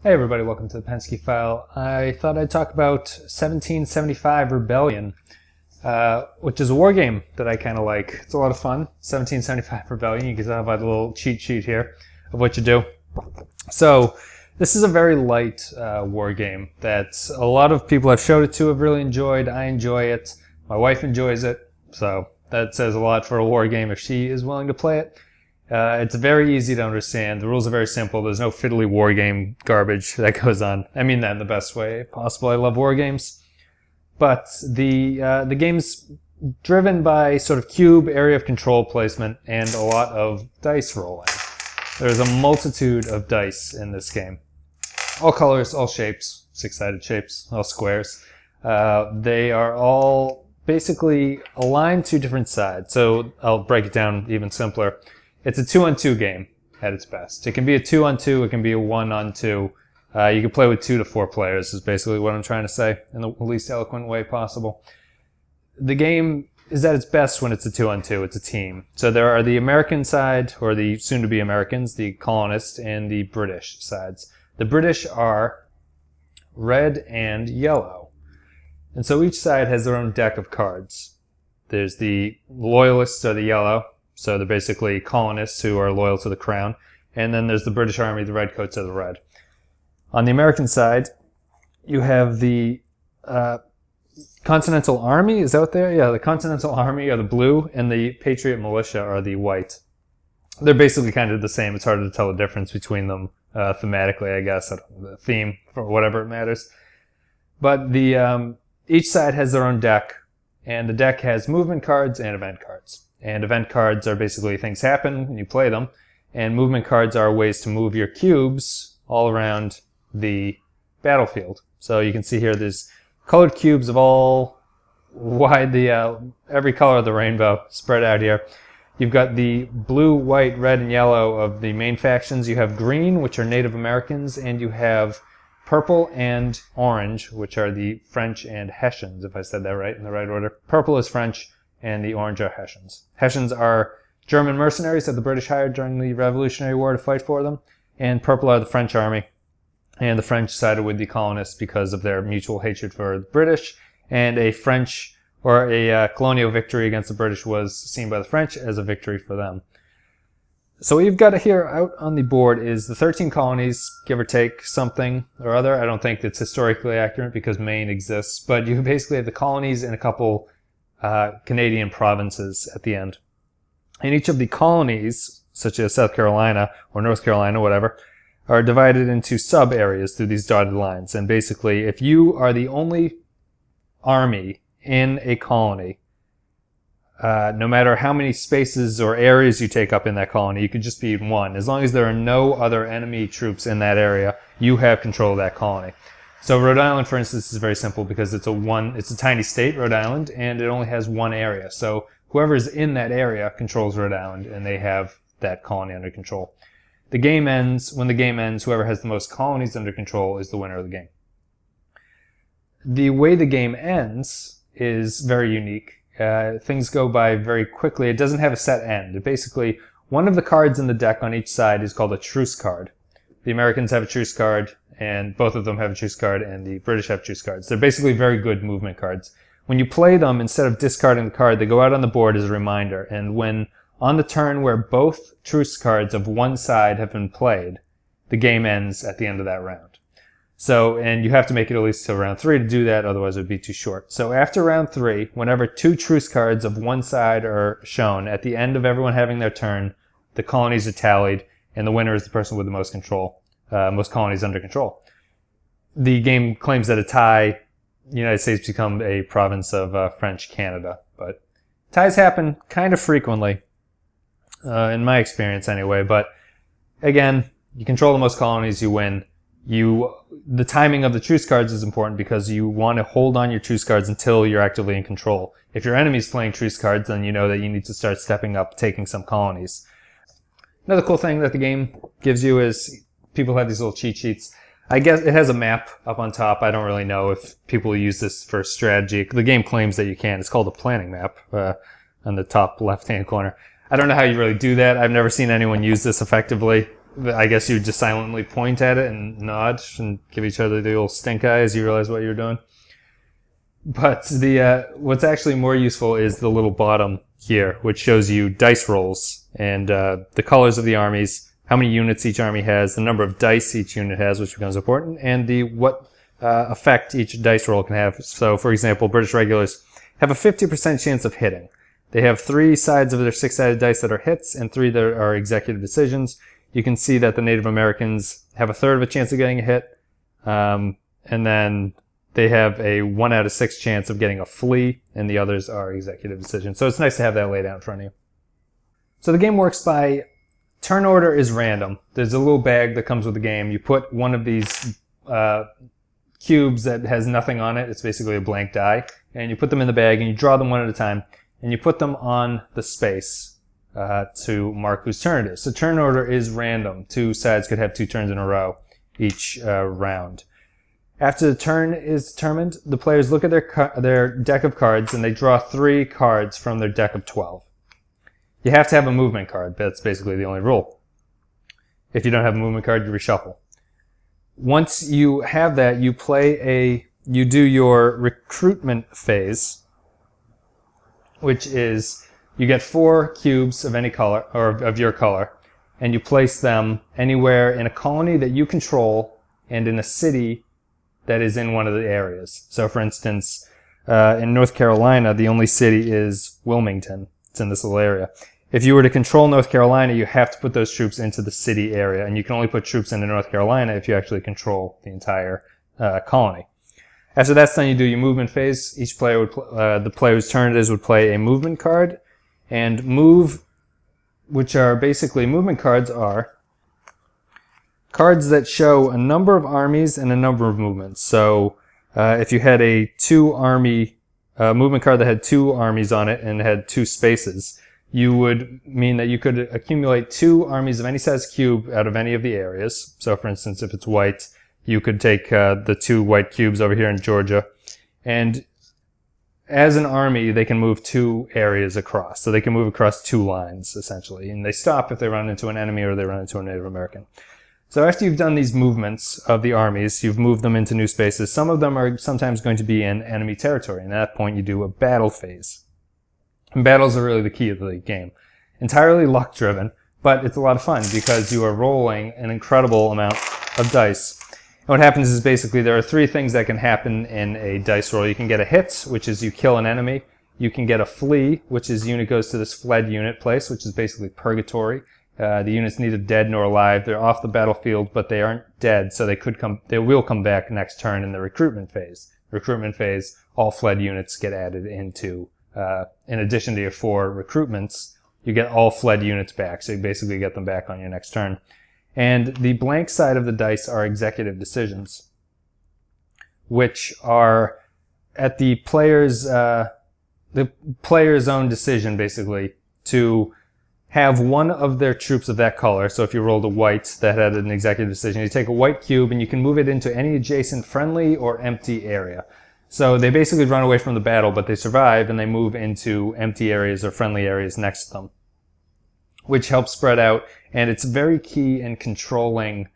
Hey everybody, welcome to the Pensky File. I thought I'd talk about 1775 Rebellion, which is a war game that I kind of like. It's a lot of fun. 1775 Rebellion, you can have a little cheat sheet here of what you do. So, this is a very light war game that a lot of people I've showed it to have really enjoyed. I enjoy it. My wife enjoys it. So, that says a lot for a war game if she is willing to play it. It's very easy to understand. The rules are very simple. There's no fiddly war game garbage that goes on. I mean that in the best way possible. I love war games. But the game's driven by sort of cube area of control placement and a lot of dice rolling. There's a multitude of dice in this game. All colors, all shapes, six-sided shapes, all squares. They are all basically aligned to different sides. So I'll break it down even simpler. It's a 2-on-2 game at its best. It can be a 2-on-2, it can be a 1-on-2. You can play with 2 to 4 players is basically what I'm trying to say in the least eloquent way possible. The game is at its best when it's a 2-on-2. It's a team. So there are the American side, or the soon-to-be Americans, the colonists, and the British sides. The British are red and yellow. And so each side has their own deck of cards. There's the Loyalists are the yellow. So they're basically colonists who are loyal to the crown. And then there's the British Army, the redcoats are the red. On the American side, you have the Continental Army is out there. Yeah, the Continental Army are the blue, and the Patriot Militia are the white. They're basically kind of the same. It's hard to tell the difference between them thematically, I guess. The theme, or whatever it matters. But the each side has their own deck, and the deck has movement cards and event cards. And event cards are basically things happen and you play them. And movement cards are ways to move your cubes all around the battlefield. So you can see here there's colored cubes of all every color of the rainbow spread out here. You've got the blue, white, red, and yellow of the main factions. You have green, which are Native Americans, and you have purple and orange, which are the French and Hessians, if I said that right, in the right order. Purple is French, and the orange are Hessians. Hessians are German mercenaries that the British hired during the Revolutionary War to fight for them, and purple are the French army. And the French sided with the colonists because of their mutual hatred for the British, and a French or a colonial victory against the British was seen by the French as a victory for them. So what you've got here out on the board is the 13 colonies, give or take something or other. I don't think it's historically accurate because Maine exists, but you basically have the colonies and a couple Canadian provinces at the end. And each of the colonies, such as South Carolina or North Carolina, whatever, are divided into sub-areas through these dotted lines. And basically, if you are the only army in a colony, no matter how many spaces or areas you take up in that colony, you could just be in one. As long as there are no other enemy troops in that area, you have control of that colony. So Rhode Island, for instance, is very simple because it's a tiny state, Rhode Island, and it only has one area. So whoever is in that area controls Rhode Island, and they have that colony under control. The game ends, when the game ends, whoever has the most colonies under control is the winner of the game. The way the game ends is very unique. Things go by very quickly. It doesn't have a set end. Basically, one of the cards in the deck on each side is called a truce card. The Americans have a truce card, and both of them have a truce card, and the British have truce cards. They're basically very good movement cards. When you play them, instead of discarding the card, they go out on the board as a reminder. And when on the turn where both truce cards of one side have been played, the game ends at the end of that round. So, and you have to make it at least till round 3 to do that, otherwise it would be too short. So after round 3, whenever 2 truce cards of one side are shown, at the end of everyone having their turn, the colonies are tallied, and the winner is the person with the most control, most colonies under control. The game claims that a tie, the United States become a province of French Canada, but ties happen kind of frequently, in my experience anyway. But again, you control the most colonies, you win. The timing of the truce cards is important because you want to hold on your truce cards until you're actively in control. If your enemy's playing truce cards, then you know that you need to start stepping up, taking some colonies. Another cool thing that the game gives you is people have these little cheat sheets. I guess it has a map up on top. I don't really know if people use this for strategy. The game claims that you can. It's called a planning map on the top left-hand corner. I don't know how you really do that. I've never seen anyone use this effectively. I guess you would just silently point at it and nod and give each other the old stink eye as you realize what you're doing. But what's actually more useful is the little bottom here, which shows you dice rolls and the colors of the armies, how many units each army has, the number of dice each unit has, which becomes important, and what effect each dice roll can have. So, for example, British regulars have a 50% chance of hitting. They have 3 sides of their 6-sided dice that are hits and 3 that are executive decisions. You can see that the Native Americans have a third of a chance of getting a hit, and then they have a 1 out of 6 chance of getting a flee, and the others are executive decisions. So it's nice to have that laid out in front of you. So the game works by turn order is random. There's a little bag that comes with the game. You put one of these cubes that has nothing on it. It's basically a blank die. And you put them in the bag, and you draw them one at a time. And you put them on the space to mark whose turn it is. So turn order is random. 2 sides could have 2 turns in a row each round. After the turn is determined, the players look at their deck of cards and they draw 3 cards from their deck of 12. You have to have a movement card. That's basically the only rule. If you don't have a movement card, you reshuffle. Once you have that, you do your recruitment phase, which is you get 4 cubes of any color, or of your color, and you place them anywhere in a colony that you control and in a city that is in one of the areas. So, for instance, in North Carolina, the only city is Wilmington. It's in this little area. If you were to control North Carolina, you have to put those troops into the city area, and you can only put troops into North Carolina if you actually control the entire colony. After that's done, you do your movement phase. Each player would, the player whose turn it is, would play a movement card, and which are basically movement cards, are cards that show a number of armies and a number of movements. So if you had a 2-army movement card that had 2 armies on it and had 2 spaces, you would mean that you could accumulate 2 armies of any size cube out of any of the areas. So, for instance, if it's white, you could take the 2 white cubes over here in Georgia, and as an army, they can move 2 areas across. So they can move across 2 lines, essentially. And they stop if they run into an enemy or they run into a Native American. So after you've done these movements of the armies, you've moved them into new spaces. Some of them are sometimes going to be in enemy territory. And at that point, you do a battle phase. And battles are really the key of the game. Entirely luck-driven, but it's a lot of fun because you are rolling an incredible amount of dice. And what happens is basically there are 3 things that can happen in a dice roll. You can get a hit, which is you kill an enemy. You can get a flee, which is unit goes to this fled unit place, which is basically purgatory. The unit's neither dead nor alive. They're off the battlefield, but they aren't dead, so they will come back next turn in the recruitment phase. Recruitment phase, all fled units get added into, in addition to your 4 recruitments, you get all fled units back, so you basically get them back on your next turn. And the blank side of the dice are executive decisions, which are at the player's own decision, basically, to have one of their troops of that color. So if you rolled a white that had an executive decision, you take a white cube and you can move it into any adjacent friendly or empty area. So they basically run away from the battle, but they survive and they move into empty areas or friendly areas next to them, which helps spread out. And it's very key in controlling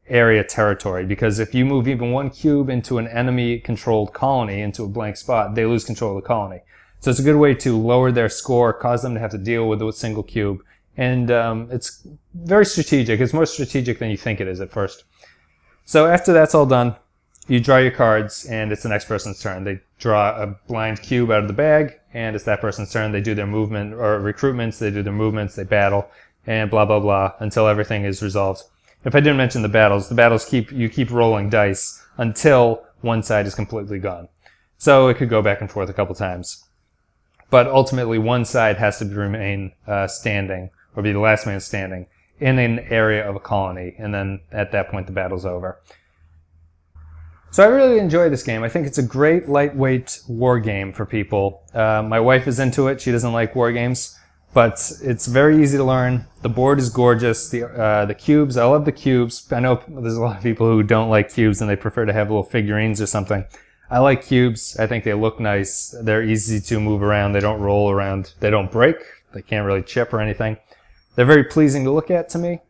area territory, because if you move even 1 cube into an enemy-controlled colony, into a blank spot, they lose control of the colony. So it's a good way to lower their score, cause them to have to deal with a single cube. And it's very strategic. It's more strategic than you think it is at first. So after that's all done, you draw your cards, and it's the next person's turn. They draw a blind cube out of the bag, and it's that person's turn. They do their movement, or recruitments, they do their movements, they battle, and blah, blah, blah, until everything is resolved. If I didn't mention the battles you keep rolling dice until one side is completely gone. So it could go back and forth a couple times. But ultimately, one side has to remain standing, or be the last man standing, in an area of a colony, and then at that point the battle's over. So I really enjoy this game. I think it's a great lightweight war game for people. My wife is into it. She doesn't like war games, but it's very easy to learn. The board is gorgeous. The cubes, I love the cubes. I know there's a lot of people who don't like cubes and they prefer to have little figurines or something. I like cubes. I think they look nice. They're easy to move around. They don't roll around. They don't break. They can't really chip or anything. They're very pleasing to look at to me.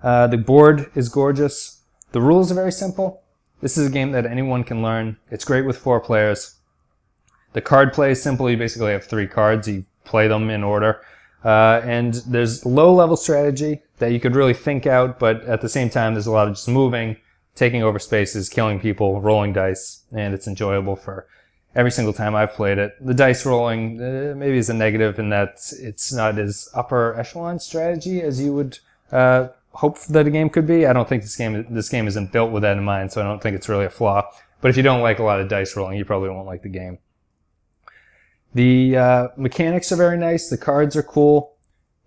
The board is gorgeous. The rules are very simple. This is a game that anyone can learn. It's great with 4 players. The card play is simple. You basically have 3 cards. You play them in order. And there's low-level strategy that you could really think out, but at the same time, there's a lot of just moving, taking over spaces, killing people, rolling dice, and it's enjoyable for every single time I've played it. The dice rolling maybe is a negative in that it's not as upper echelon strategy as you would hope that a game could be. I don't think this game isn't built with that in mind, so I don't think it's really a flaw. But if you don't like a lot of dice rolling, you probably won't like the game. The mechanics are very nice. The cards are cool.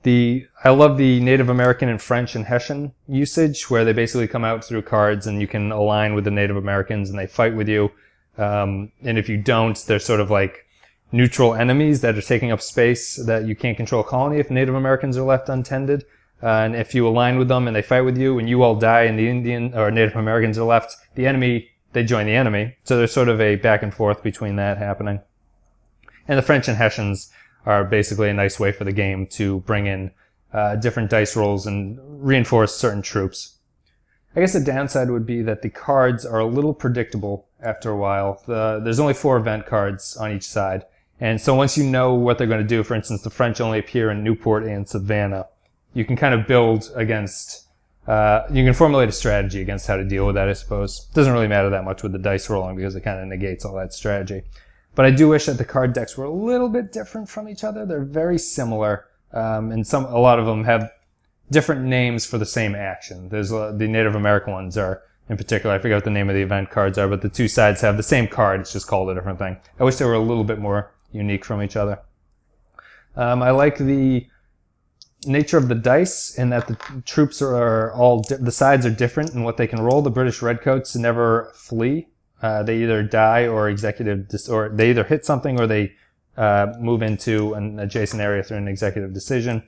I love the Native American and French and Hessian usage, where they basically come out through cards and you can align with the Native Americans and they fight with you. And if you don't, they're sort of like neutral enemies that are taking up space that you can't control a colony if Native Americans are left untended. And if you align with them and they fight with you and you all die and the Indian or Native Americans are left, they join the enemy. So there's sort of a back and forth between that happening. And the French and Hessians are basically a nice way for the game to bring in different dice rolls and reinforce certain troops. I guess the downside would be that the cards are a little predictable after a while. There's only 4 event cards on each side. And so once you know what they're going to do, for instance, the French only appear in Newport and Savannah, you can kind of build against, you can formulate a strategy against how to deal with that, I suppose. It doesn't really matter that much with the dice rolling because it kind of negates all that strategy. But I do wish that the card decks were a little bit different from each other. They're very similar, and a lot of them have different names for the same action. There's the Native American ones are, in particular, I forget what the name of the event cards are, but the 2 sides have the same card. It's just called a different thing. I wish they were a little bit more unique from each other. I like the nature of the dice in that the troops are all, the sides are different in what they can roll. The British Redcoats never flee. They either die or or they either hit something or they move into an adjacent area through an executive decision.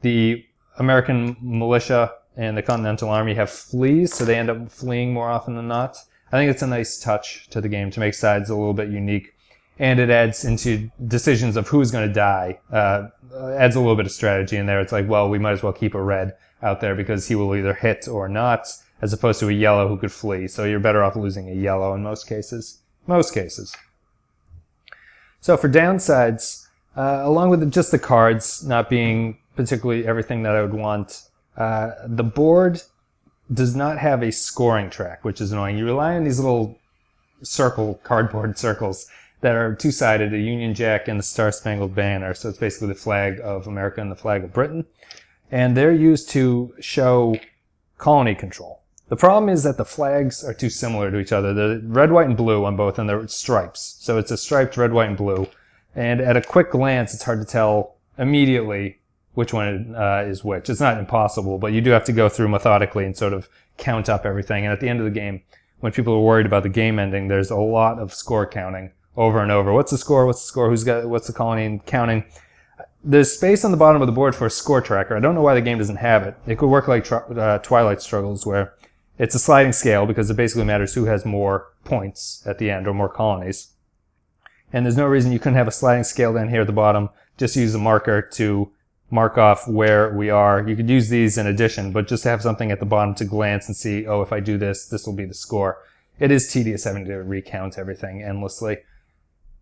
The American militia and the Continental Army have flees, so they end up fleeing more often than not. I think it's a nice touch to the game to make sides a little bit unique. And it adds into decisions of who's going to die. Adds a little bit of strategy in there. It's like, well, we might as well keep a red out there because he will either hit or not, as opposed to a yellow who could flee. So you're better off losing a yellow in most cases. Most cases. So for downsides, along with just the cards not being particularly everything that I would want, the board does not have a scoring track, which is annoying. You rely on these little cardboard circles that are 2-sided, a Union Jack and the Star-Spangled Banner. So it's basically the flag of America and the flag of Britain. And they're used to show colony control. The problem is that the flags are too similar to each other. They're red, white, and blue on both, and they're stripes. So it's a striped red, white, and blue. And at a quick glance, it's hard to tell immediately which one is which. It's not impossible, but you do have to go through methodically and sort of count up everything. And at the end of the game, when people are worried about the game ending, there's a lot of score counting over and over. What's the score? What's the score? What's the colony? And counting. There's space on the bottom of the board for a score tracker. I don't know why the game doesn't have it. It could work like Twilight Struggles, where it's a sliding scale because it basically matters who has more points at the end or more colonies. And there's no reason you couldn't have a sliding scale down here at the bottom. Just use a marker to mark off where we are. You could use these in addition, but just to have something at the bottom to glance and see, oh, if I do this, this will be the score. It is tedious having to recount everything endlessly.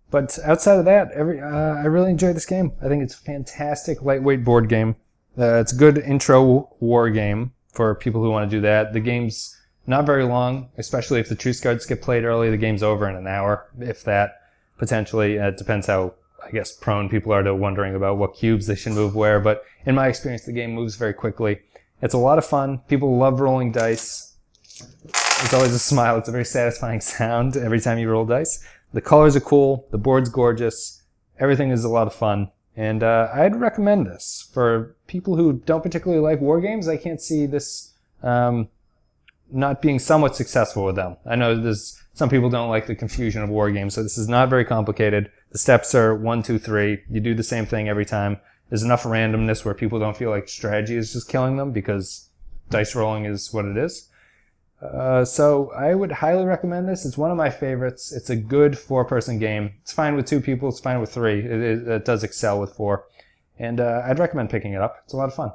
But outside of that, I really enjoyed this game. I think it's a fantastic lightweight board game. It's a good intro war game for people who want to do that. The game's not very long, especially if the truce cards get played early. The game's over in an hour, if that, potentially. It depends how, I guess, prone people are to wondering about what cubes they should move where. But in my experience, the game moves very quickly. It's a lot of fun. People love rolling dice. It's always a smile. It's a very satisfying sound every time you roll dice. The colors are cool. The board's gorgeous. Everything is a lot of fun. And I'd recommend this. For people who don't particularly like war games, I can't see this not being somewhat successful with them. I know some people don't like the confusion of war games, so this is not very complicated. The steps are 1, 2, 3. You do the same thing every time. There's enough randomness where people don't feel like strategy is just killing them because dice rolling is what it is. So I would highly recommend this. It's one of my favorites. It's a good 4-person game. It's fine with 2 people. It's fine with 3. It does excel with 4. And I'd recommend picking it up. It's a lot of fun.